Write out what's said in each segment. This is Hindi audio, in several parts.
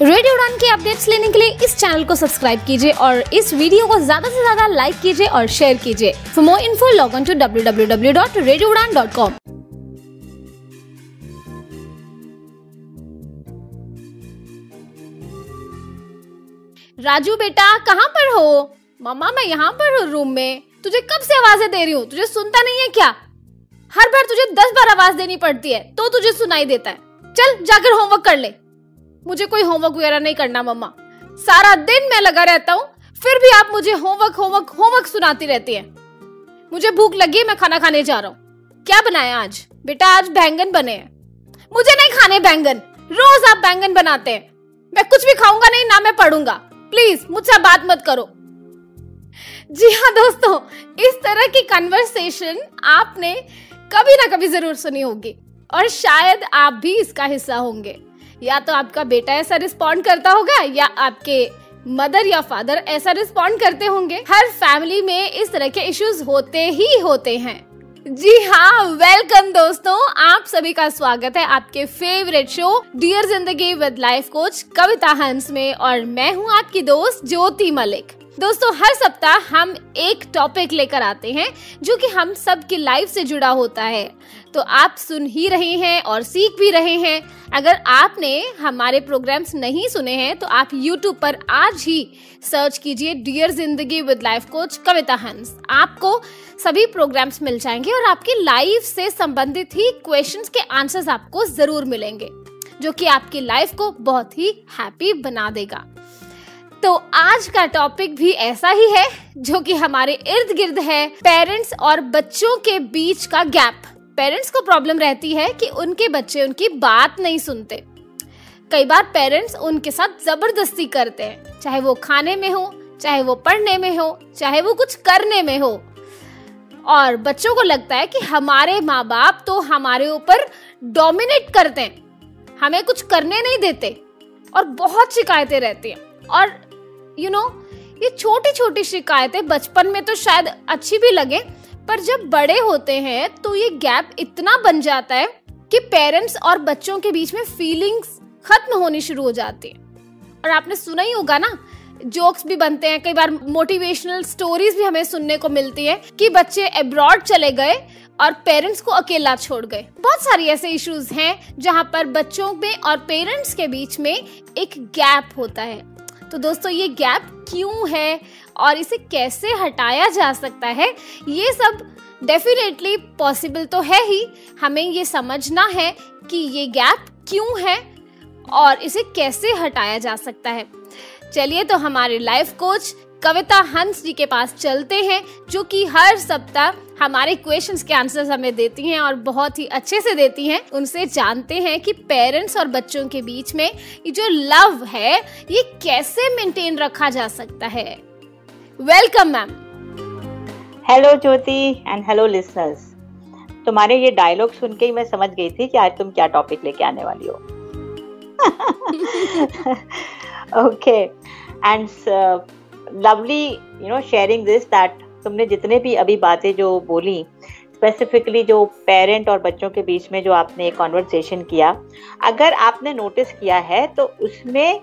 रेडियो उड़ान के अपडेट्स लेने के लिए इस चैनल को सब्सक्राइब कीजिए और इस वीडियो को ज्यादा से ज्यादा लाइक कीजिए और शेयर कीजिए। For more info log on to www.radioudan.com। Raju बेटा कहाँ पर हो? मम्मा मैं यहाँ पर हूँ रूम में। तुझे कब से आवाजें दे रही हूँ, तुझे सुनता नहीं है क्या? हर बार तुझे 10 बार आवाज देनी पड़ती है तो तुझे सुनाई देता है। चल जाकर होमवर्क कर ले। मुझे कोई होमवर्क वगैरह नहीं करना मम्मा। सारा दिन मैं लगा रहता हूँ, फिर भी आप मुझे होमवर्क सुनाती रहती है। मुझे भूख लगी है, मैं खाना खाने जा रहा हूँ। क्या बनाया आज? बेटा आज बैंगन बने हैं। मुझे नहीं खाने बैंगन, रोज आप बैंगन बनाते हैं। मैं कुछ भी खाऊंगा नहीं, ना मैं पढ़ूंगा। प्लीज मुझसे बात मत करो। जी हाँ दोस्तों, इस तरह की कन्वर्सेशन आपने कभी ना कभी जरूर सुनी होगी और शायद आप भी इसका हिस्सा होंगे। या तो आपका बेटा ऐसा रिस्पॉन्ड करता होगा या आपके मदर या फादर ऐसा रिस्पॉन्ड करते होंगे। हर फैमिली में इस तरह के इश्यूज होते ही होते हैं। जी हाँ, वेलकम दोस्तों, आप सभी का स्वागत है आपके favourite show dear Zindagi with life coach Kavita हंस में और मैं हूँ आपकी दोस्त ज्योति मलिक। दोस्तों हर सप्ताह हम एक टॉपिक लेकर आते हैं जो कि हम सब की लाइफ से जुड़ा होता है। तो आप सुन ही रहे हैं और सीख भी रहे हैं। अगर आपने हमारे प्रोग्राम्स नहीं सुने हैं तो आप YouTube पर आज ही सर्च कीजिए dear Zindagi with life coach Kavita हंस। आपको सभी प्रोग्राम्स मिल जाएंगे और आपकी लाइफ से संबंधित ही क्वेश्चंस के आंसर्स आपको जरूर मिलेंगे जो कि आपकी लाइफ को बहुत ही हैप्पी बना देगा। तो आज का टॉपिक भी ऐसा ही है जो कि हमारे इर्द गिर्द है, पेरेंट्स और बच्चों के बीच का गैप। पेरेंट्स को प्रॉब्लम रहती है कि उनके बच्चे उनकी बात नहीं सुनते। कई बार पेरेंट्स उनके साथ जबरदस्ती करते हैं, चाहे वो खाने में हो, चाहे वो पढ़ने में हो, चाहे वो कुछ करने में हो। और बच्चों को लगता है कि हमारे माँ बाप तो हमारे ऊपर डोमिनेट करते हैं, हमें कुछ करने नहीं देते और बहुत शिकायतें रहती हैं। और ये छोटी छोटी शिकायतें बचपन में तो शायद अच्छी भी लगे, पर जब बड़े होते हैं तो ये गैप इतना बन जाता है कि पेरेंट्स और बच्चों के बीच में फीलिंग्स खत्म होनी शुरू हो जाती है। और आपने सुना ही होगा ना, जोक्स भी बनते हैं, कई बार मोटिवेशनल स्टोरीज भी हमें सुनने को मिलती है कि बच्चे अब्रॉड चले गए और पेरेंट्स को अकेला छोड़ गए। बहुत सारी ऐसे इश्यूज हैं जहां पर बच्चों में और पेरेंट्स के बीच में एक गैप होता है। तो दोस्तों ये गैप क्यों है और इसे कैसे हटाया जा सकता है, ये सब डेफिनेटली पॉसिबल तो है ही। हमें ये समझना है कि ये गैप क्यों है और इसे कैसे हटाया जा सकता है। चलिए तो हमारे लाइफ कोच कविता हंस जी के पास चलते हैं जो कि हर सप्ताह हमारे क्वेश्चंस के आंसर्स हमें देती हैं और बहुत ही अच्छे से देती हैं। उनसे जानते हैं कि पेरेंट्स और बच्चों के बीच में ये जो लव है ये कैसे मेंटेन रखा जा सकता है। Welcome ma'am. Hello Jyoti and hello listeners. तुम्हारे ये डायलॉग सुन के ही मैं समझ गई थी कि आज तुम क्या टॉपिक लेके आने वाली हो। Okay and lovely sharing this that तुमने जितने भी अभी बातें जो बोली, स्पेसिफिकली जो पेरेंट और बच्चों के बीच में जो आपने एक कॉन्वर्सेशन किया, अगर आपने नोटिस किया है तो उसमें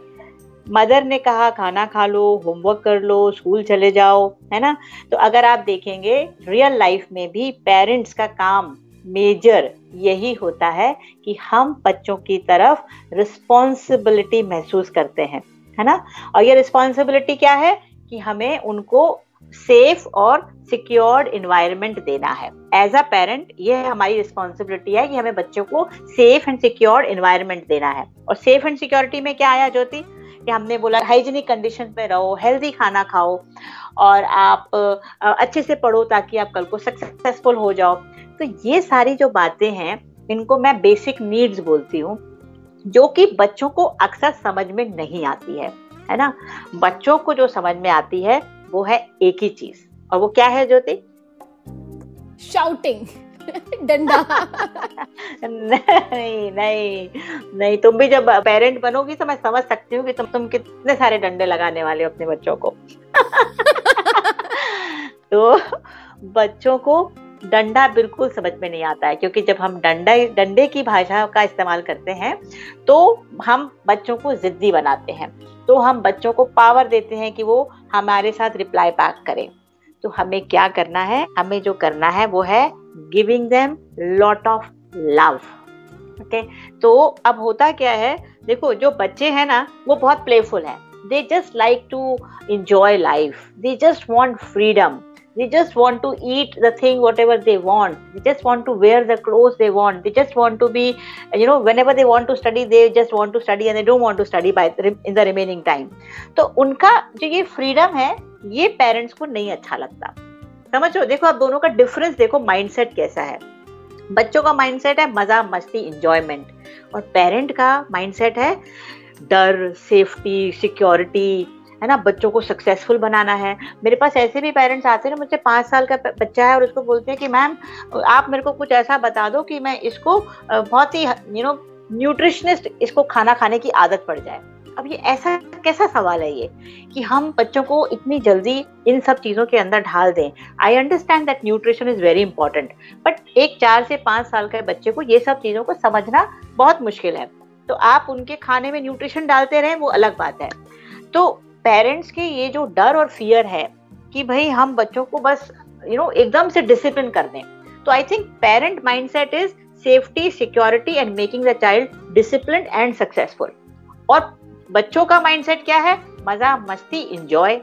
मदर ने कहा खाना खा लो, होमवर्क कर लो, स्कूल चले जाओ, है ना। तो अगर आप देखेंगे रियल लाइफ में भी पेरेंट्स का काम मेजर यही होता है कि हम बच्चों की तरफ रिस्पॉन्सिबिलिटी महसूस करते हैं, है ना। और ये रिस्पॉन्सिबिलिटी क्या है कि हमें उनको सेफ और सिक्योर्ड एनवायरनमेंट देना है। एज अ पेरेंट ये हमारी रिस्पॉन्सिबिलिटी है कि हमें बच्चों को सेफ एंड सिक्योर्ड एनवायरनमेंट देना है। और सेफ एंड सिक्योरिटी में क्या आया ज्योति, कि हमने बोला हाइजीनिक कंडीशन में रहो, हेल्दी खाना खाओ और आप अच्छे से पढ़ो ताकि आप कल को सक्सेसफुल हो जाओ। तो ये सारी जो बातें हैं इनको मैं बेसिक नीड्स बोलती हूँ जो कि बच्चों को अक्सर समझ में नहीं आती है ना। बच्चों को जो समझ में आती है वो है एक ही चीज, और वो क्या है ज्योति? शाउटिंग, डंडा। नहीं नहीं नहीं, तुम भी जब पेरेंट बनोगी तो मैं समझ सकती हूँ कि तुम कितने सारे डंडे लगाने वाले हो अपने बच्चों को। तो बच्चों को डंडा बिल्कुल समझ में नहीं आता है, क्योंकि जब हम डंडे की भाषा का इस्तेमाल करते हैं तो हम बच्चों को जिद्दी बनाते हैं, तो हम बच्चों को पावर देते हैं कि वो हमारे साथ रिप्लाई बैक करें। तो हमें क्या करना है, हमें जो करना है वो है giving them lot of love. Okay, तो अब होता क्या है, देखो जो बच्चे हैं ना वो बहुत प्लेफुल हैं, they just like to enjoy life, they just want freedom, they just want to eat the thing whatever they want, they just want to wear the clothes they want, they just want to be, whenever they want to study they just want to study and they don't want to study in the remaining time। तो उनका जो ये फ्रीडम है ये पेरेंट्स को नहीं अच्छा लगता। समझो, देखो आप दोनों का डिफरेंस देखो, माइंडसेट कैसा है। बच्चों का माइंडसेट है मजा मस्ती इंजॉयमेंट, और पेरेंट का माइंडसेट है डर, सेफ्टी, सिक्योरिटी, है ना, बच्चों को सक्सेसफुल बनाना है। मेरे पास ऐसे भी पेरेंट्स आते हैं ना, मुझसे 5 साल का बच्चा है और उसको बोलते हैं कि मैम आप मेरे को कुछ ऐसा बता दो कि मैं इसको बहुत ही न्यूट्रिशनिस्ट इसको खाना खाने की आदत पड़ जाए। अब ये ऐसा कैसा सवाल है ये कि हम बच्चों को इतनी जल्दी इन सब चीज़ों के अंदर ढाल दें। I understand that nutrition is very important, but एक 4 से 5 साल के बच्चे को ये सब चीज़ों को समझना बहुत मुश्किल है। तो आप उनके खाने में न्यूट्रिशन डालते रहें वो अलग बात है। तो पेरेंट्स के ये जो डर और फियर है कि भाई हम बच्चों को बस एकदम से डिसिप्लिन कर दें, तो I think parent mindset is safety, security and making the child disciplined and successful. और बच्चों का माइंडसेट क्या है, मजा मस्ती इंजॉय।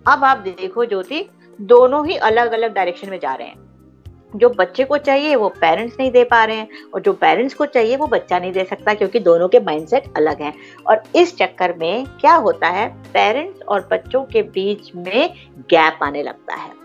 अब आप देखो ज्योति, दोनों ही अलग अलग डायरेक्शन में जा रहे हैं। जो बच्चे को चाहिए वो पेरेंट्स नहीं दे पा रहे हैं, और जो पेरेंट्स को चाहिए वो बच्चा नहीं दे सकता, क्योंकि दोनों के माइंडसेट अलग हैं। और इस चक्कर में क्या होता है, पेरेंट्स और बच्चों के बीच में गैप आने लगता है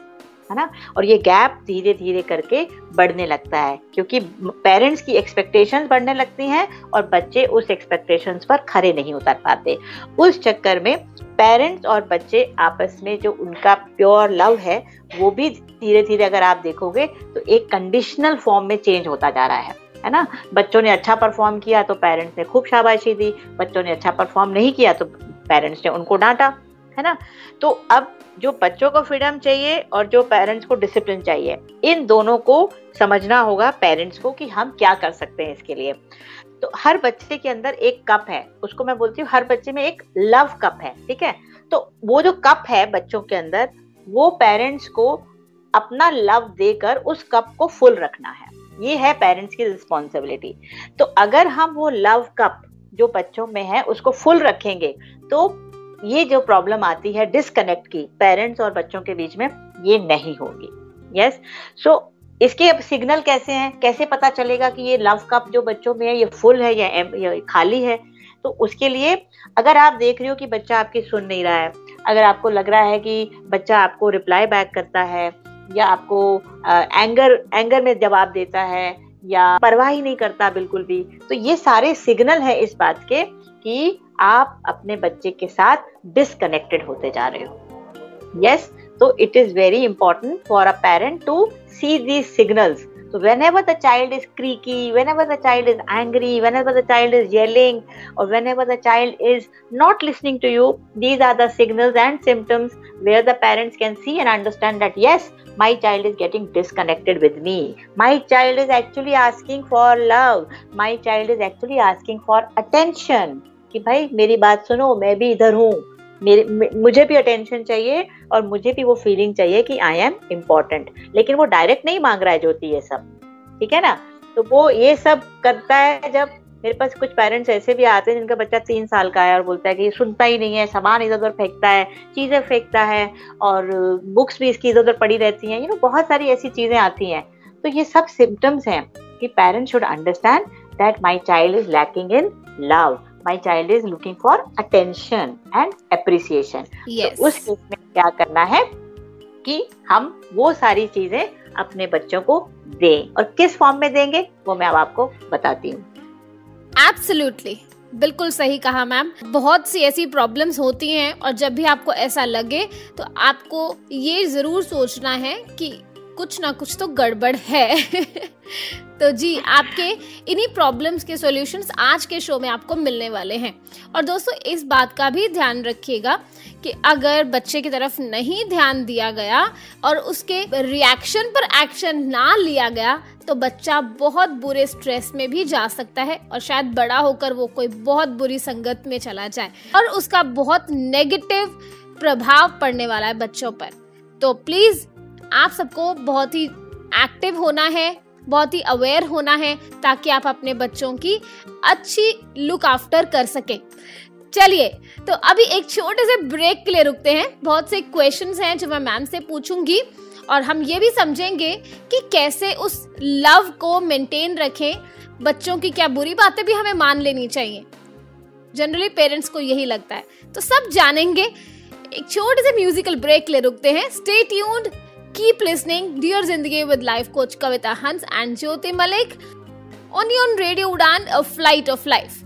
ना, और ये गैप धीरे धीरे करके बढ़ने लगता है, क्योंकि पेरेंट्स की एक्सपेक्टेशंस बढ़ने लगती हैं और बच्चे उस एक्सपेक्टेशंस पर खरे नहीं उतर पाते। उस चक्कर में पेरेंट्स और बच्चे आपस में जो उनका प्योर लव है वो भी धीरे धीरे अगर आप देखोगे तो एक कंडीशनल फॉर्म में चेंज होता जा रहा है ना। बच्चों ने अच्छा परफॉर्म किया तो पेरेंट्स ने खूब शाबाशी दी, बच्चों ने अच्छा परफॉर्म नहीं किया तो पेरेंट्स ने उनको डांटा, है ना। तो अब जो बच्चों को फ्रीडम चाहिए और जो पेरेंट्स को डिसिप्लिन चाहिए, इन दोनों को समझना होगा पेरेंट्स को कि हम क्या कर सकते हैं इसके लिए। तो हर बच्चे के अंदर एक कप है, उसको मैं बोलती हूँ हर बच्चे में एक लव कप है, ठीक है। तो वो जो कप है बच्चों के अंदर, वो पेरेंट्स को अपना लव देकर उस कप को फुल रखना है, ये है पेरेंट्स की रिस्पॉन्सिबिलिटी। तो अगर हम वो लव कप जो बच्चों में है उसको फुल रखेंगे तो ये जो प्रॉब्लम आती है डिस्कनेक्ट की पेरेंट्स और बच्चों के बीच में, ये नहीं होगी। यस, सो इसके अब सिग्नल कैसे हैं, कैसे पता चलेगा कि ये लव कप जो बच्चों में है ये फुल है या खाली है। तो उसके लिए अगर आप देख रहे हो कि बच्चा आपकी सुन नहीं रहा है, अगर आपको लग रहा है कि बच्चा आपको रिप्लाई बैक करता है या आपको एंगर में जवाब देता है या परवाह ही नहीं करता बिल्कुल भी, तो ये सारे सिग्नल है इस बात के कि आप अपने बच्चे के साथ डिस्कनेक्टेड होते जा रहे हो। Yes, so it is very important for a parent to see these signals. So whenever the child is creaky, whenever the child is angry, whenever the child is yelling, or whenever the child is not listening to you, these are the signals and symptoms where the parents can see and understand that yes, my child is getting disconnected with me. My child is actually asking for love. My child is actually asking for attention. कि भाई मेरी बात सुनो, मैं भी इधर हूँ, मुझे भी अटेंशन चाहिए और मुझे भी वो फीलिंग चाहिए कि आई एम इम्पोर्टेंट। लेकिन वो डायरेक्ट नहीं मांग रहा है ज्योति ये सब, ठीक है ना। तो वो ये सब करता है जब मेरे पास कुछ पेरेंट्स ऐसे भी आते हैं जिनका बच्चा 3 साल का है और बोलता है कि सुनता ही नहीं है, सामान इधर उधर फेंकता है, चीजें फेंकता है और बुक्स भी इसकी इधर उधर पड़ी रहती हैं, बहुत सारी ऐसी चीजें आती हैं। तो ये सब सिम्टम्स हैं कि parents should understand that my child is lacking in love, my child is looking for attention and appreciation. Yes. तो उस केस में क्या करना है कि हम वो सारी चीजें अपने बच्चों को दें, और किस फॉर्म में देंगे वो मैं अब आपको बताती हूँ। Absolutely. बिल्कुल सही कहा मैम। बहुत सी ऐसी प्रॉब्लम्स होती हैं और जब भी आपको ऐसा लगे तो आपको ये जरूर सोचना है कि कुछ ना कुछ तो गड़बड़ है। तो जी, आपके इन्हीं प्रॉब्लम्स के सॉल्यूशंस आज के शो में आपको मिलने वाले हैं। और दोस्तों, इस बात का भी ध्यान रखिएगा कि अगर बच्चे की तरफ नहीं ध्यान दिया गया और उसके रिएक्शन पर एक्शन ना लिया गया तो बच्चा बहुत बुरे स्ट्रेस में भी जा सकता है और शायद बड़ा होकर वो कोई बहुत बुरी संगत में चला जाए और उसका बहुत नेगेटिव प्रभाव पड़ने वाला है बच्चों पर। तो प्लीज आप सबको बहुत ही एक्टिव होना है, बहुत ही अवेयर होना है, ताकि आप अपने बच्चों की अच्छी लुक आफ्टर कर सकें। चलिए, तो अभी एक छोटे से ब्रेक के लिए रुकते हैं। बहुत से क्वेश्चंस हैं जो मैं मैम से पूछूंगी और हम ये भी समझेंगे कि कैसे उस लव को मेंटेन रखें। बच्चों की क्या बुरी बातें भी हमें मान लेनी चाहिए, जनरली पेरेंट्स को यही लगता है, तो सब जानेंगे। एक छोटे से म्यूजिकल ब्रेक के लिए रुकते हैं। Stay tuned, keep listening dear Zindagi with life coach Kavita Hans and Jyoti Malik only on radio Udaan, a flight of life.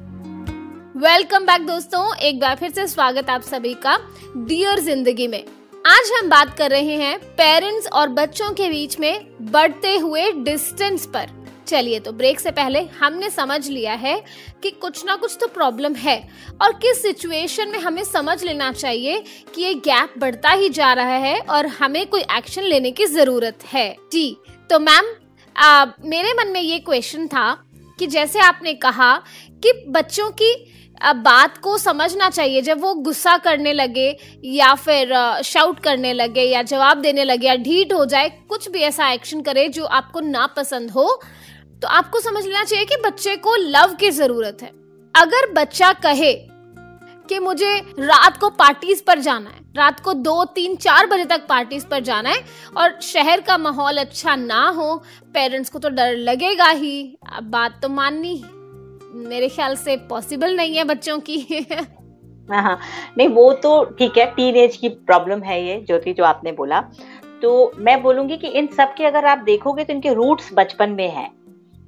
Welcome back दोस्तों, एक बार फिर से स्वागत आप सभी का डियर जिंदगी में। आज हम बात कर रहे हैं पेरेंट्स और बच्चों के बीच में बढ़ते हुए डिस्टेंस पर। चलिए, तो ब्रेक से पहले हमने समझ लिया है कि कुछ ना कुछ तो प्रॉब्लम है और किस सिचुएशन में हमें समझ लेना चाहिए कि ये गैप बढ़ता ही जा रहा है और हमें कोई एक्शन लेने की जरूरत है। जी, तो मैम, मेरे मन में ये क्वेश्चन था कि जैसे आपने कहा कि बच्चों की बात को समझना चाहिए जब वो गुस्सा करने लगे या फिर शाउट करने लगे या जवाब देने लगे या ढीठ हो जाए, कुछ भी ऐसा एक्शन करे जो आपको ना पसंद हो, तो आपको समझ लेना चाहिए कि बच्चे को लव की जरूरत है। अगर बच्चा कहे कि मुझे रात को पार्टीज पर जाना है, रात को 2, 3, 4 बजे तक पार्टीज पर जाना है और शहर का माहौल अच्छा ना हो, पेरेंट्स को तो डर लगेगा ही। अब बात तो माननी मेरे ख्याल से पॉसिबल नहीं है बच्चों की। हाँ, नहीं वो तो ठीक है, टीन एज की प्रॉब्लम है ये ज्योति जो आपने बोला। तो मैं बोलूंगी कि इन सब के अगर आप देखोगे तो इनके रूट्स बचपन में है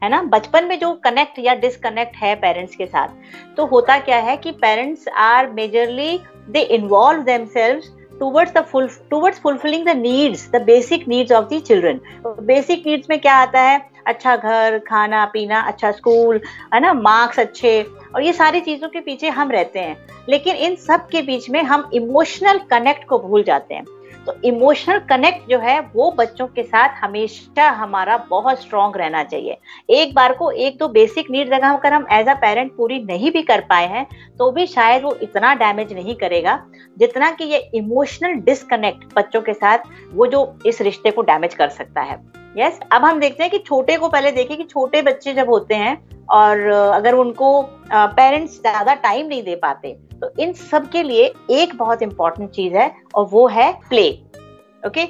ना। बचपन में जो कनेक्ट या डिसकनेक्ट है पेरेंट्स के साथ, तो होता क्या है कि parents are majorly they involve themselves towards fulfilling the needs, the basic needs of the children. Basic needs में क्या आता है? अच्छा घर, खाना पीना, अच्छा स्कूल, है ना, मार्क्स अच्छे, और ये सारी चीजों के पीछे हम रहते हैं। लेकिन इन सब के बीच में हम इमोशनल कनेक्ट को भूल जाते हैं। तो इमोशनल कनेक्ट जो है वो बच्चों के साथ हमेशा हमारा बहुत स्ट्रॉन्ग रहना चाहिए। एक बार को एक दो बेसिक नीड्स अगर हम एज अ पेरेंट पूरी नहीं भी कर पाए हैं तो भी शायद वो इतना डैमेज नहीं करेगा जितना कि ये इमोशनल डिस्कनेक्ट बच्चों के साथ वो जो इस रिश्ते को डैमेज कर सकता है। यस, अब हम देखते हैं कि छोटे को पहले देखें कि छोटे बच्चे जब होते हैं और अगर उनको पेरेंट्स ज्यादा टाइम नहीं दे पाते, तो इन सब के लिए एक बहुत इंपॉर्टेंट चीज है और वो है play. Okay,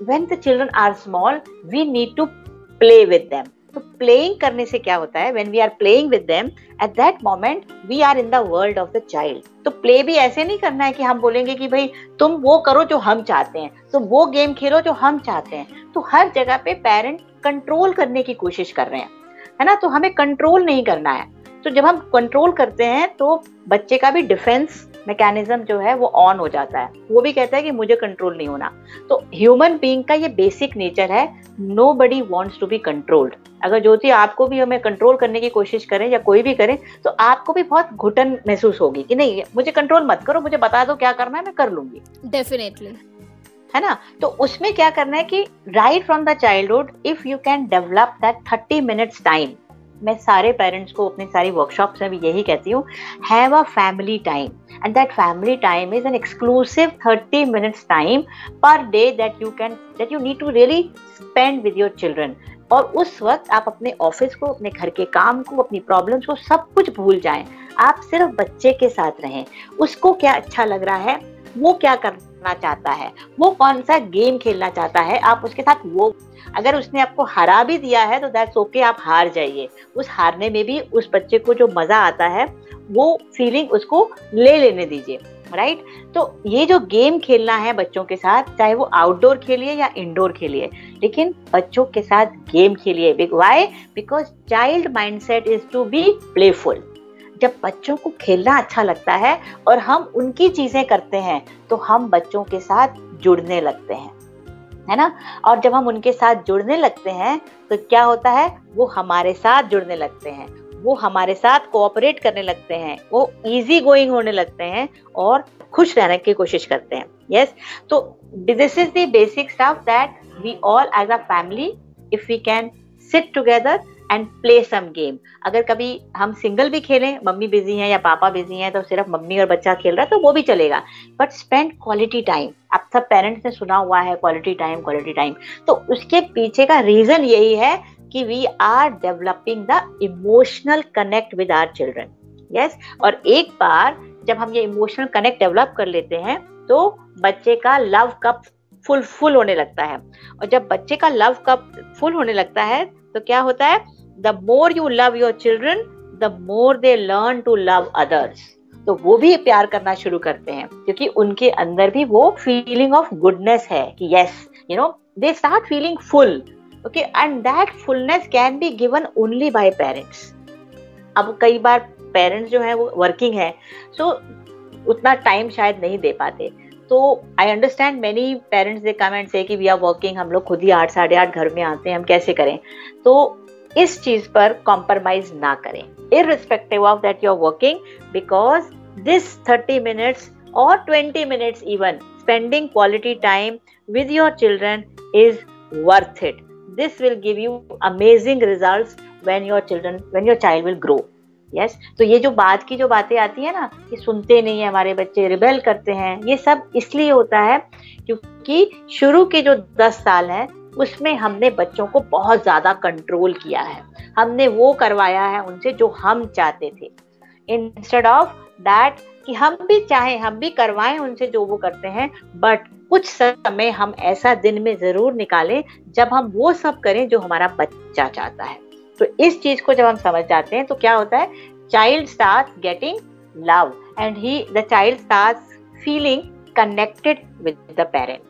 when the children are small we need to play with them. तो प्लेइंग करने से क्या होता है, when we are playing with them at that moment we are in the world of the child. तो प्ले भी ऐसे नहीं करना है कि हम बोलेंगे कि भाई तुम वो करो जो हम चाहते हैं, तुम वो गेम खेलो जो हम चाहते हैं। तो हर जगह पे पेरेंट कंट्रोल करने की कोशिश कर रहे हैं, है ना। तो हमें कंट्रोल नहीं करना है। तो जब हम कंट्रोल करते हैं तो बच्चे का भी डिफेंस मैकेनिज्म जो है वो ऑन हो जाता है, वो भी कहता है कि मुझे कंट्रोल नहीं होना। तो ह्यूमन बीइंग का ये बेसिक नेचर है, nobody wants to be controlled. अगर ज्योति आपको भी हमें कंट्रोल करने की कोशिश करें या कोई भी करे तो आपको भी बहुत घुटन महसूस होगी कि नहीं मुझे कंट्रोल मत करो, मुझे बता दो क्या करना है, मैं कर लूंगी। डेफिनेटली, है ना। तो उसमें क्या करना है कि right from the childhood if you can develop that 30 minutes time, मैं सारे पेरेंट्स को अपनी सारी वर्कशॉप्स में भी यही कहती हूँ, have a family time and that family time is an exclusive 30 minutes time per day that you need to really spend with your children. और उस वक्त आप अपने ऑफिस को, अपने घर के काम को, अपनी प्रॉब्लम्स को सब कुछ भूल जाएं। आप सिर्फ बच्चे के साथ रहें, उसको क्या अच्छा लग रहा है, वो क्या करना चाहता है, वो कौन सा गेम खेलना चाहता है, आप उसके साथ वो, अगर उसने आपको हरा भी दिया है तो दैट्स ओके, आप हार जाइए। उस हारने में भी उस बच्चे को जो मजा आता है वो फीलिंग उसको ले लेने दीजिए, राइट। तो ये जो गेम खेलना है बच्चों के साथ, चाहे वो आउटडोर खेलिए या इंडोर खेलिए, लेकिन बच्चों के साथ गेम खेलिए। Why? Because child mindset is to be playful. जब बच्चों को खेलना अच्छा लगता है और हम उनकी चीजें करते हैं तो हम बच्चों के साथ जुड़ने लगते हैं। है ना। और जब हम उनके साथ जुड़ने लगते हैं तो क्या होता है, वो हमारे साथ जुड़ने लगते हैं, वो हमारे साथ कोऑपरेट करने लगते हैं, वो इजी गोइंग होने लगते हैं और खुश रहने की कोशिश करते हैं। यस, तो this is the basic stuff that we all as a family, if we can sit together and play some game. अगर कभी हम सिंगल भी खेलें, मम्मी बिजी हैं या पापा बिजी हैं, तो सिर्फ मम्मी और बच्चा खेल रहा है तो वो भी चलेगा, बट स्पेंड क्वालिटी टाइम। अब सब पेरेंट्स ने सुना हुआ है क्वालिटी टाइम क्वालिटी टाइम, तो उसके पीछे का रीजन यही है कि we are developing the emotional connect with our children. Yes, और एक बार जब हम ये इमोशनल कनेक्ट डेवलप कर लेते हैं तो बच्चे का लव कप फुल होने लगता है। और जब बच्चे का लव कप फुल होने लगता है तो क्या होता है, the more you love your children the more they learn to love others. तो वो भी प्यार करना शुरू करते हैं क्योंकि उनके अंदर भी वो फीलिंग ऑफ गुडनेस है कि yes, you know, they start feeling full. Okay, and that fullness can be given only by parents. अब कई बार पेरेंट्स जो है वो वर्किंग है, सो उतना टाइम शायद नहीं दे पाते, तो I understand many parents they come and से कि वी आर वर्किंग, हम लोग खुद ही 8 साढ़े 8 घर में आते हैं, हम कैसे करें। तो इस चीज पर कॉम्प्रोमाइज ना करें, irrespective of that you're working, because this 30 minutes or 20 minutes even spending quality time with your children is worth it. This will give you amazing results when your child will grow. Yes, तो ये जो बातें आती है ना कि सुनते नहीं है हमारे बच्चे, रिबेल करते हैं, ये सब इसलिए होता है क्योंकि शुरू के जो 10 साल हैं उसमें हमने बच्चों को बहुत ज्यादा कंट्रोल किया है, हमने वो करवाया है उनसे जो हम चाहते थे, इंस्टेड ऑफ दैट कि हम भी चाहें, हम भी करवाएं उनसे जो वो करते हैं, बट कुछ समय हम ऐसा दिन में जरूर निकालें जब हम वो सब करें जो हमारा बच्चा चाहता है। तो इस चीज को जब हम समझ जाते हैं तो क्या होता है, child starts getting love and the child starts feeling connected with the parent.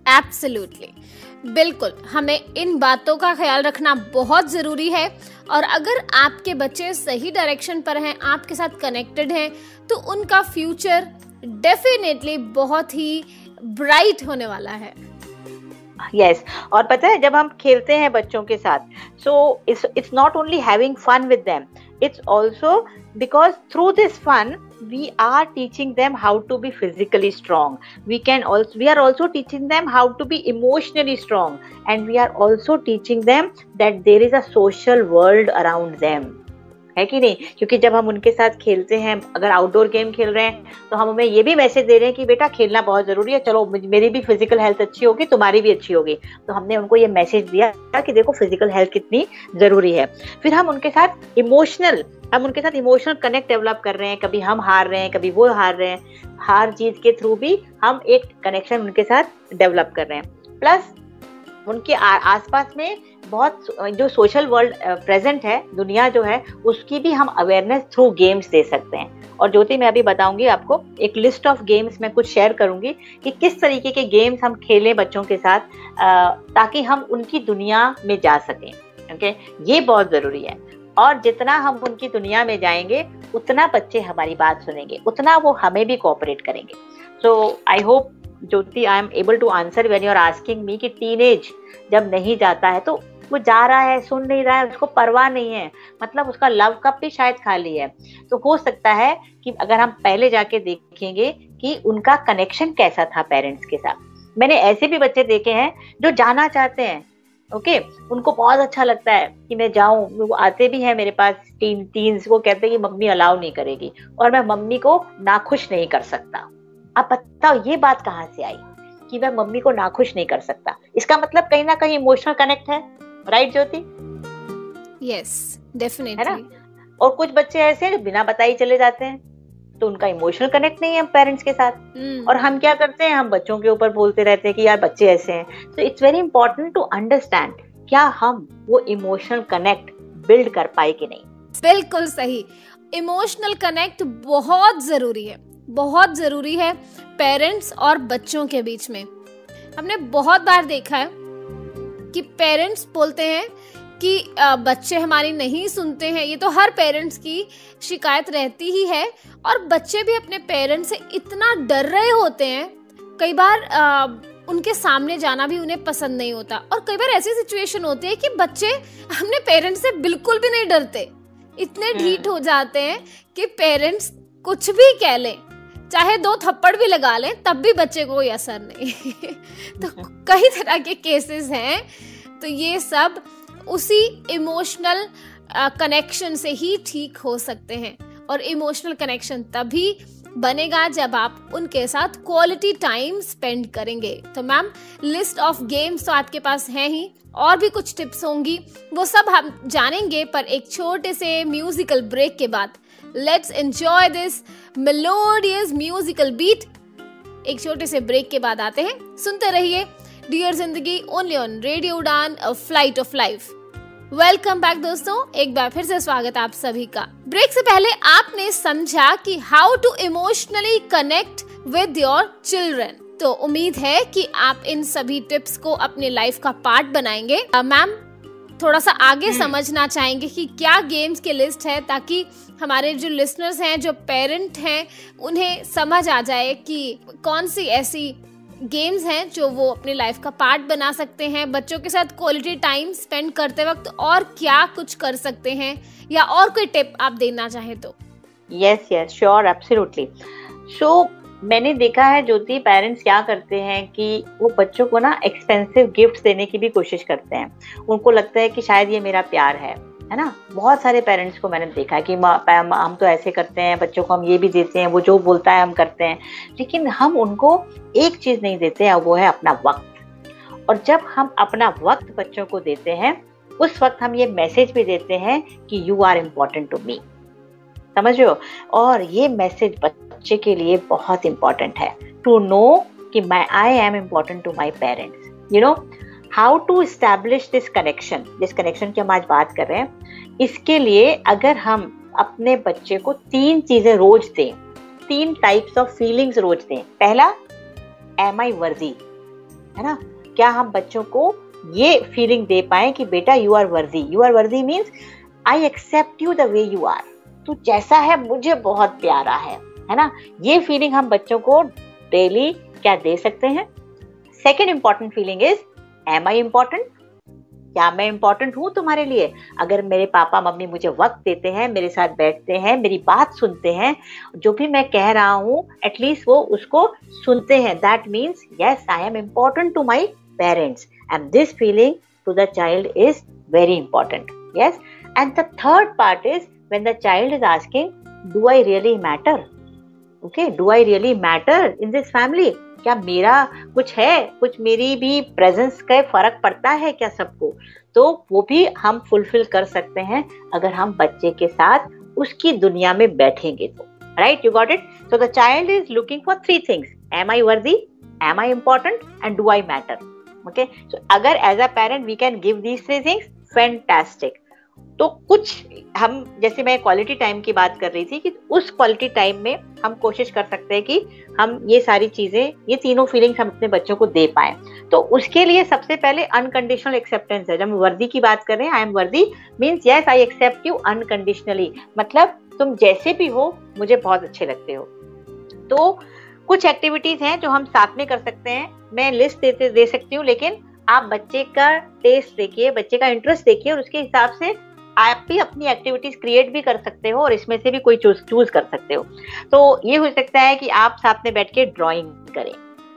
Absolutely, बिल्कुल, हमें इन बातों का ख्याल रखना बहुत ज़रूरी है। और अगर आपके बच्चे सही डायरेक्शन पर हैं, आपके साथ कनेक्टेड हैं, तो उनका फ्यूचर डेफिनेटली बहुत ही ब्राइट होने वाला है। यस, और पता है जब हम खेलते हैं बच्चों के साथ, so it's not only having fun with them, it's also because through this fun we are teaching them how to be physically strong. We are also teaching them how to be emotionally strong, and we are also teaching them that there is a social world around them. है कि नहीं? क्योंकि जब हम उनके साथ खेलते हैं, अगर आउटडोर गेम खेल रहे हैं तो हम उन्हें ये भी मैसेज दे रहे हैं कि बेटा खेलना बहुत जरूरी है, चलो मेरी भी फिजिकल हेल्थ अच्छी होगी, तुम्हारी भी अच्छी होगी। तो हमने उनको ये मैसेज दिया कि देखो फिजिकल हेल्थ कितनी जरूरी है। फिर हम उनके साथ इमोशनल कनेक्ट डेवलप कर रहे हैं, कभी हम हार रहे हैं, कभी वो हार रहे हैं, हार जीत के थ्रू भी हम एक कनेक्शन उनके साथ डेवलप कर रहे हैं। प्लस उनके आसपास में बहुत जो सोशल वर्ल्ड प्रेजेंट है, दुनिया जो है, उसकी भी हम अवेयरनेस थ्रू गेम्स दे सकते हैं। और ज्योति, मैं अभी बताऊंगी आपको एक लिस्ट ऑफ गेम्स मैं कुछ शेयर करूंगी कि किस तरीके के गेम्स हम खेलें बच्चों के साथ, ताकि हम उनकी दुनिया में जा सकें। ओके, ये बहुत जरूरी है। और जितना हम उनकी दुनिया में जाएंगे उतना बच्चे हमारी बात सुनेंगे, उतना वो हमें भी कोऑपरेट करेंगे। So I hope Jyoti, I am able to answer when you are asking me कि टीनेज जब नहीं जाता है तो वो जा रहा है, सुन नहीं रहा है, उसको परवाह नहीं है, मतलब उसका लव कप भी शायद खाली है। तो हो सकता है कि अगर हम पहले जाके देखेंगे कि उनका कनेक्शन कैसा था पेरेंट्स के साथ। मैंने ऐसे भी बच्चे देखे हैं जो जाना चाहते हैं, ओके, उनको बहुत अच्छा लगता है कि मैं जाऊं, वो आते भी हैं मेरे पास टीन्स, वो कहते हैं कि मम्मी अलाउ नहीं करेगी और मैं मम्मी को नाखुश नहीं कर सकता। अब बताओ ये बात कहाँ से आई कि मैं मम्मी को नाखुश नहीं कर सकता? इसका मतलब कहीं ना कहीं इमोशनल कनेक्ट है, राइट ज्योति? यस, डेफिनेटली, है ना। और कुछ बच्चे ऐसे हैं जो बिना बताए चले जाते हैं, तो उनका इमोशनल कनेक्ट नहीं है पेरेंट्स के साथ। और हम क्या करते हैं, हम बच्चों के ऊपर बोलते रहते हैं कि यार बच्चे ऐसे हैं। तो it's very important to understand क्या हम वो इमोशनल कनेक्ट बिल्ड कर पाए कि नहीं। बिल्कुल सही, इमोशनल कनेक्ट बहुत जरूरी है, बहुत जरूरी है पेरेंट्स और बच्चों के बीच में। हमने बहुत बार देखा है कि पेरेंट्स बोलते हैं कि बच्चे हमारी नहीं सुनते हैं, ये तो हर पेरेंट्स की शिकायत रहती ही है। और बच्चे भी अपने पेरेंट्स से इतना डर रहे होते हैं, कई बार उनके सामने जाना भी उन्हें पसंद नहीं होता। और कई बार ऐसी सिचुएशन होती है कि बच्चे अपने पेरेंट्स से बिल्कुल भी नहीं डरते, इतने ढीठ हो जाते हैं कि पेरेंट्स कुछ भी कह लें, चाहे 2 थप्पड़ भी लगा लें, तब भी बच्चे को कोई असर नहीं। तो कई तरह के केसेस हैं। तो ये सब उसी इमोशनल कनेक्शन से ही ठीक हो सकते हैं। और इमोशनल कनेक्शन तभी बनेगा जब आप उनके साथ क्वालिटी टाइम स्पेंड करेंगे। तो मैम, लिस्ट ऑफ गेम्स तो आपके पास है ही, और भी कुछ टिप्स होंगी, वो सब हम जानेंगे, पर एक छोटे से म्यूजिकल ब्रेक के बाद। Let's enjoy this melodious musical beat. एक छोटे से ब्रेक के बाद आते हैं। सुनते रहिए डियर जिंदगी, only on radio Udaan, a flight of life. Welcome back दोस्तों, एक बार फिर से स्वागत आप सभी का। ब्रेक से पहले आपने समझा कि how to emotionally connect with your children. तो उम्मीद है कि आप इन सभी टिप्स को अपने लाइफ का पार्ट बनाएंगे। मैम, थोड़ा सा आगे समझना चाहेंगे कि क्या गेम्स की लिस्ट है, ताकि हमारे जो लिसनर्स हैं, जो पेरेंट हैं, उन्हें समझ आ जाए कि कौन सी ऐसी गेम्स हैं जो वो अपनी लाइफ का पार्ट बना सकते हैं, बच्चों के साथ क्वालिटी टाइम स्पेंड करते वक्त और क्या कुछ कर सकते हैं, या और कोई टिप आप देना चाहें तो। Yes sure, absolutely. सो मैंने देखा है ज्योति, पेरेंट्स क्या करते हैं कि वो बच्चों को ना एक्सपेंसिव गिफ्ट्स देने की भी कोशिश करते हैं। उनको लगता है कि शायद ये मेरा प्यार है ना। बहुत सारे पेरेंट्स को मैंने देखा है कि हम तो ऐसे करते हैं, बच्चों को हम ये भी देते हैं, वो जो बोलता है हम करते हैं, लेकिन हम उनको एक चीज नहीं देते हैं, वो है अपना वक्त। और जब हम अपना वक्त बच्चों को देते हैं, उस वक्त हम ये मैसेज भी देते हैं कि you are important to me. समझ रहे हो? और ये मैसेज बच्चे के लिए बहुत इंपॉर्टेंट है, टू नो कि I am important to my parents. You know how to establish this connection, जिस कनेक्शन की हम आज बात कर रहे हैं, इसके लिए अगर हम अपने बच्चे को 3 चीजें रोज दें, 3 टाइप्स ऑफ फीलिंग्स रोज दें। पहला, एम आई वर्दी, है ना। क्या हम बच्चों को ये फीलिंग दे पाए कि बेटा you are worthy. You are worthy means I accept you the way you are, तू जैसा है मुझे बहुत प्यारा है ना। ये फीलिंग हम बच्चों को डेली क्या दे सकते हैं। Second important feeling is am I important, क्या मैं इम्पोर्टेंट हूं तुम्हारे लिए। अगर मेरे पापा मम्मी मुझे वक्त देते हैं, मेरे साथ बैठते हैं, मेरी बात सुनते हैं, जो भी मैं कह रहा हूं एटलीस्ट वो उसको सुनते हैं, that means yes I am important to my parents, and this feeling to the child is very important. Yes, and the third part is when the child is asking do I really matter. Okay, do I really matter in this family. क्या मेरा कुछ है, कुछ मेरी भी प्रेजेंस का फर्क पड़ता है क्या सबको। तो वो भी हम फुलफिल कर सकते हैं अगर हम बच्चे के साथ उसकी दुनिया में बैठेंगे तो। Right, you got it. So the child is looking for 3 things, am I worthy, am I important and do I matter. Okay, so अगर as a parent we can give these 3 things, fantastic. तो कुछ हम, जैसे मैं क्वालिटी टाइम की बात कर रही थी, कि उस क्वालिटी टाइम में हम कोशिश कर सकते हैं कि हम ये सारी चीजें, ये तीनों फीलिंग्स हम अपने बच्चों को दे पाए। तो उसके लिए सबसे पहले अनकंडीशनल एक्सेप्टेंस है। जब हम वर्दी की बात कर रहे हैं, I am worthy means yes I accept you unconditionally, मतलब तुम जैसे भी हो मुझे बहुत अच्छे लगते हो। तो कुछ एक्टिविटीज हैं जो हम साथ में कर सकते हैं, मैं लिस्ट दे सकती हूँ, लेकिन आप बच्चे का टेस्ट देखिए, बच्चे का इंटरेस्ट देखिए, और उसके हिसाब से आप भी अपनी एक्टिविटीज क्रिएट भी कर सकते हो और इसमें से भी कोई चूज कर सकते हो। तो ये हो सकता है कि आप साथ में बैठ के ड्राइंग करें,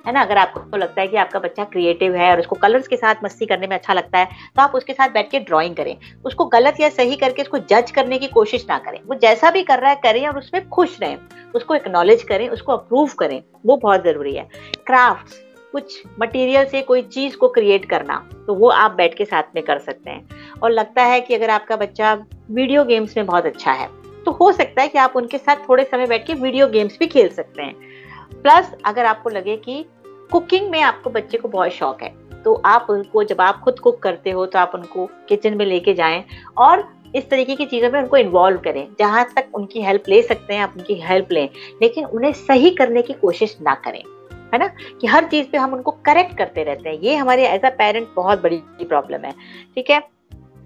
है ना। अगर आपको लगता है कि आपका बच्चा क्रिएटिव है और उसको कलर्स के साथ मस्ती करने में अच्छा लगता है, तो आप उसके साथ बैठ के ड्राइंग करें। उसको गलत या सही करके उसको जज करने की कोशिश ना करें, वो जैसा भी कर रहा है करें और उसमें खुश रहें, उसको एक्नॉलेज करें, उसको अप्रूव करें, वो बहुत जरूरी है। क्राफ्ट्स, कुछ मटेरियल से कोई चीज को क्रिएट करना, तो वो आप बैठ के साथ में कर सकते हैं। और लगता है कि अगर आपका बच्चा वीडियो गेम्स में बहुत अच्छा है, तो हो सकता है कि आप उनके साथ थोड़े समय बैठ के वीडियो गेम्स भी खेल सकते हैं। प्लस अगर आपको लगे कि कुकिंग में आपको बच्चे को बहुत शौक है, तो आप उनको, जब आप खुद कुक करते हो, तो आप उनको किचन में लेके जाएं और इस तरीके की चीजों में उनको इन्वॉल्व करें। जहां तक उनकी हेल्प ले सकते हैं आप उनकी हेल्प लें, लेकिन उन्हें सही करने की कोशिश ना करें, है ना, कि हर चीज पे हम उनको करेक्ट करते रहते हैं। ये हमारे एज अ पेरेंट बहुत बड़ी प्रॉब्लम है। ठीक है।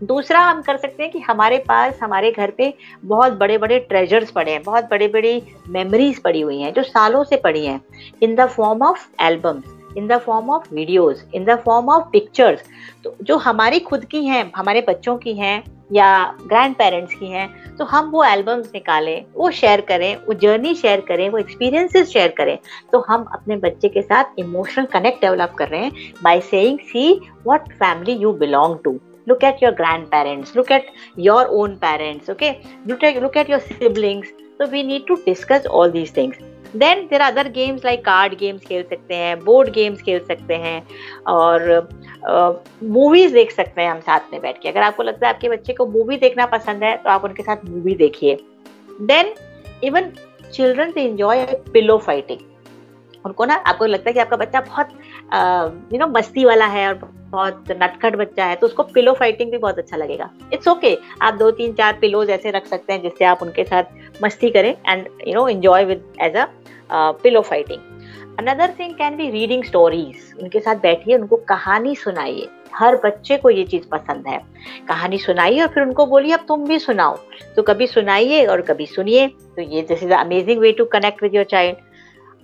दूसरा हम कर सकते हैं कि हमारे पास, हमारे घर पे बहुत बड़े बड़े ट्रेजर्स पड़े हैं, बहुत बड़ी बड़ी मेमोरीज पड़ी हुई हैं जो सालों से पड़ी हैं, in the form of albums. In the form of videos, in the form of pictures. तो जो हमारी खुद की हैं, हमारे बच्चों की हैं या ग्रैंड पेरेंट्स की हैं, तो हम वो एल्बम्स निकालें, वो शेयर करें, वो जर्नी शेयर करें, वो एक्सपीरियंसेस शेयर करें। तो हम अपने बच्चे के साथ इमोशनल कनेक्ट डेवलप कर रहे हैं by saying see what family you belong to, look at your grandparents, look at your own parents, okay, look at your siblings. So we need to discuss all these things. Then there are other games like card games खेल सकते हैं, board games खेल सकते हैं, और movies देख सकते हैं हम साथ में बैठ के। अगर आपको लगता है आपके बच्चे को मूवी देखना पसंद है तो आप उनके साथ मूवी देखिए। Then even children they enjoy pillow fighting. उनको ना, आपको लगता है कि आपका बच्चा बहुत मस्ती वाला है और बहुत नटखट बच्चा है, तो उसको पिलो फाइटिंग भी बहुत अच्छा लगेगा। इट्स ओके, आप 2-3-4 पिलोज ऐसे रख सकते हैं जिससे आप उनके साथ मस्ती करें and enjoy with as a pillow fighting. Another thing can be reading stories. उनके साथ बैठिए, उनको कहानी सुनाइए। हर बच्चे को ये चीज पसंद है, कहानी सुनाइए और फिर उनको बोलिए अब तुम भी सुनाओ। तो कभी सुनाइए और कभी सुनिए। तो ये this is amazing way to connect with your child.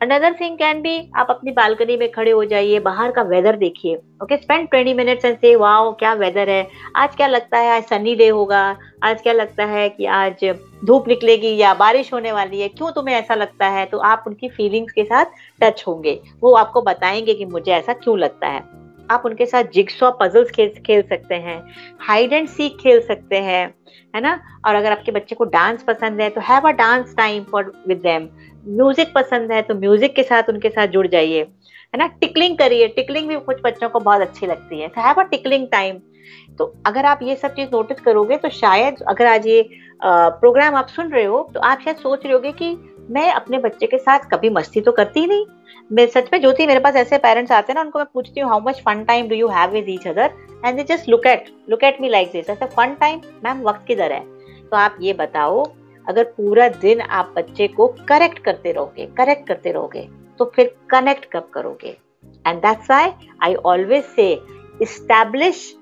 Another thing can be, आप अपनी बालकनी में खड़े हो जाइए, बाहर का वेदर देखिए। ओके, स्पेंड 20 मिनट्स एंड से वाओ क्या वेदर है, आज क्या लगता है आज सनी डे होगा, आज क्या लगता है कि आज धूप निकलेगी या बारिश होने वाली है, क्यों तुम्हें ऐसा लगता है। तो आप उनकी फीलिंग्स के साथ टच होंगे, वो आपको बताएंगे कि मुझे ऐसा क्यों लगता है। आप उनके साथ जिगसॉ पजल्स खेल सकते हैं, हाइड एंड सीक खेल सकते हैं, है ना। और अगर आपके बच्चे को डांस पसंद है तो have a dance time for with them. Music पसंद है तो म्यूजिक के साथ उनके साथ जुड़ जाइए, है ना। टिकलिंग करिए, टिकलिंग भी कुछ बच्चों को बहुत अच्छी लगती है, तो हैव अ टिकलिंग टाइम। तो अगर आप ये सब चीज नोटिस करोगे तो शायद अगर आज ये प्रोग्राम आप सुन रहे हो तो आप शायद सोच रहे होगे कि मैं अपने बच्चे के साथ कभी मस्ती तो करती नहीं। मैं सच में ज्योति, मेरे पास ऐसे पेरेंट्स आते हैं ना, उनको मैं पूछती हूँ how much fun time do you have with each other, and they just look at me like this. ऐसा फन टाइम मैम वक्त किधर है। तो आप ये बताओ, अगर पूरा दिन आप बच्चे को करेक्ट करते रहोगे तो फिर कनेक्ट कब करोगे। And that's why I always say establish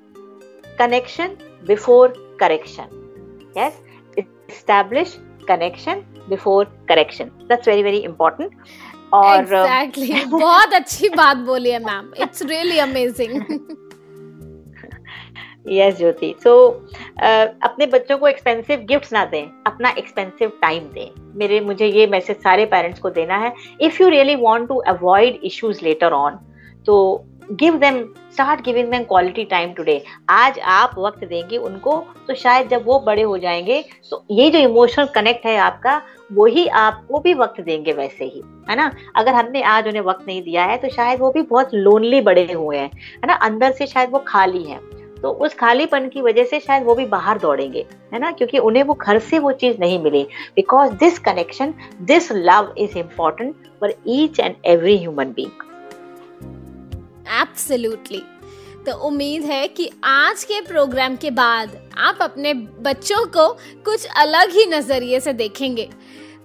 connection before correction. Yes, establish connection before correction, that's very very important. और exactly. बहुत अच्छी बात बोली है ma'am, it's really amazing. Yes Jyoti, so अपने बच्चों को एक्सपेंसिव गिफ्ट्स ना दें, अपना एक्सपेंसिव टाइम दें। मुझे ये मैसेज सारे पेरेंट्स को देना है। If you really want to avoid issues later on, तो start giving them quality time today. आज आप वक्त देंगे उनको तो शायद जब वो बड़े हो जाएंगे तो ये जो इमोशनल कनेक्ट है आपका, वही आपको भी वक्त देंगे वैसे ही, है ना। अगर हमने आज उन्हें वक्त नहीं दिया है तो शायद वो भी बहुत लोनली बड़े हुए हैं, है ना। अंदर से शायद वो खाली है, तो उस खालीपन की वजह से शायद वो भी बाहर दौड़ेंगे, है ना, क्योंकि उन्हें वो घर से वो चीज नहीं मिली। Because this connection, this love is important for each and every human being. Absolutely. तो उम्मीद है कि आज के प्रोग्राम के बाद आप अपने बच्चों को कुछ अलग ही नजरिए से देखेंगे।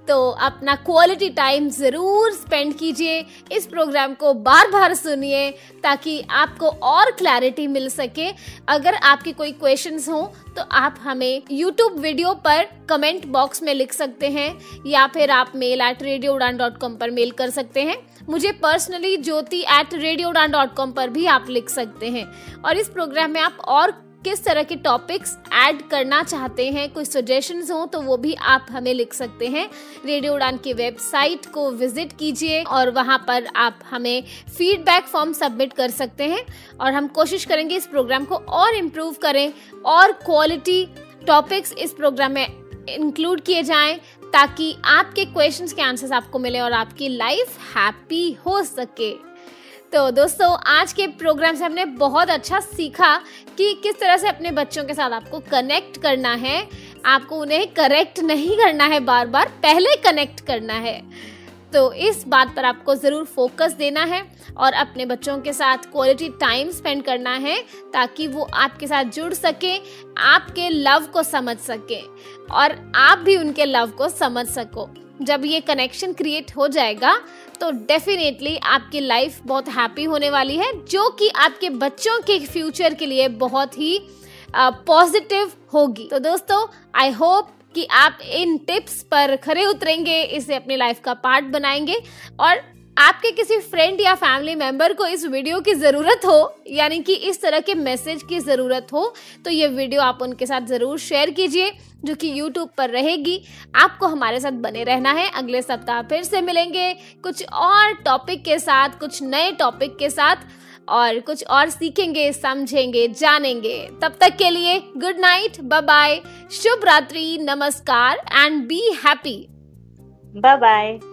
तो अपना क्वालिटी टाइम ज़रूर स्पेंड कीजिए, इस प्रोग्राम को बार बार सुनिए ताकि आपको और क्लैरिटी मिल सके। अगर आपके कोई क्वेश्चंस हो तो आप हमें YouTube वीडियो पर कमेंट बॉक्स में लिख सकते हैं, या फिर आप mail@radioudan.com पर मेल कर सकते हैं। मुझे पर्सनली jyoti@radioudan.com पर भी आप लिख सकते हैं। और इस प्रोग्राम में आप और किस तरह के टॉपिक्स ऐड करना चाहते हैं, कोई सजेशंस हो तो वो भी आप हमें लिख सकते हैं। रेडियो उड़ान की वेबसाइट को विजिट कीजिए और वहाँ पर आप हमें फीडबैक फॉर्म सबमिट कर सकते हैं, और हम कोशिश करेंगे इस प्रोग्राम को और इम्प्रूव करें और क्वालिटी टॉपिक्स इस प्रोग्राम में इंक्लूड किए जाएं ताकि आपके क्वेश्चंस के आंसर्स आपको मिले और आपकी लाइफ हैप्पी हो सके। तो दोस्तों, आज के प्रोग्राम से हमने बहुत अच्छा सीखा कि किस तरह से अपने बच्चों के साथ आपको कनेक्ट करना है। आपको उन्हें करेक्ट नहीं करना है बार बार, पहले कनेक्ट करना है। तो इस बात पर आपको ज़रूर फोकस देना है और अपने बच्चों के साथ क्वालिटी टाइम स्पेंड करना है ताकि वो आपके साथ जुड़ सके, आपके लव को समझ सके और आप भी उनके लव को समझ सको। जब ये कनेक्शन क्रिएट हो जाएगा तो डेफिनेटली आपकी लाइफ बहुत हैप्पी होने वाली है, जो कि आपके बच्चों के फ्यूचर के लिए बहुत ही पॉजिटिव होगी। तो दोस्तों, आई होप कि आप इन टिप्स पर खरे उतरेंगे, इसे अपनी लाइफ का पार्ट बनाएंगे और आपके किसी फ्रेंड या फैमिली मेंबर को इस वीडियो की जरूरत हो, यानी कि इस तरह के मैसेज की जरूरत हो, तो ये वीडियो आप उनके साथ जरूर शेयर कीजिए, जो कि YouTube पर रहेगी। आपको हमारे साथ बने रहना है। अगले सप्ताह फिर से मिलेंगे कुछ और टॉपिक के साथ, कुछ नए टॉपिक के साथ, और कुछ और सीखेंगे, समझेंगे, जानेंगे। तब तक के लिए गुड नाइट, बाय बाय, शुभ रात्रि, नमस्कार and be happy. Bye bye.